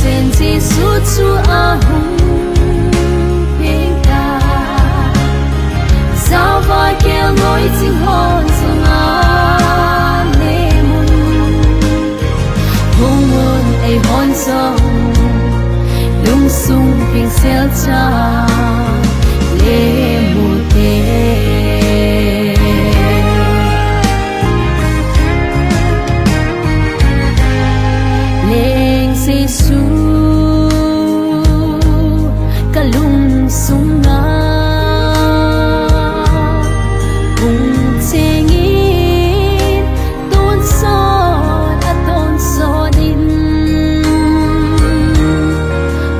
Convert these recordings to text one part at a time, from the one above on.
sen Giêsu Chúa hùng bình ta giao vai kêu ngôi chính hồn sông á lê môn hùng môn ai hồn sông lung sung bình xel cha lê mù tê Giêsu cả lung sung nga cùng che ngin tôn son in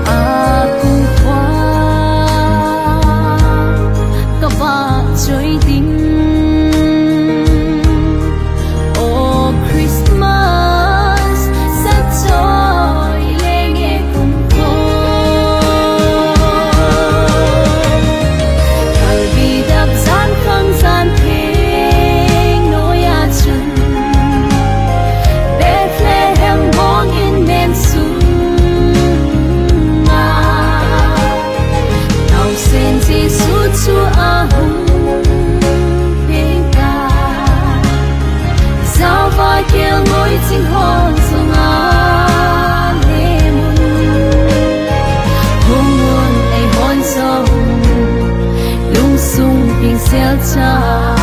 aku khoa cả va chơi tình oh Christmas sắc trôi Chúa hùng bình ta giao vai kêu ngôi chính hồn sông á lê môn hùng môn ai hồn sông lung sung bình xel cha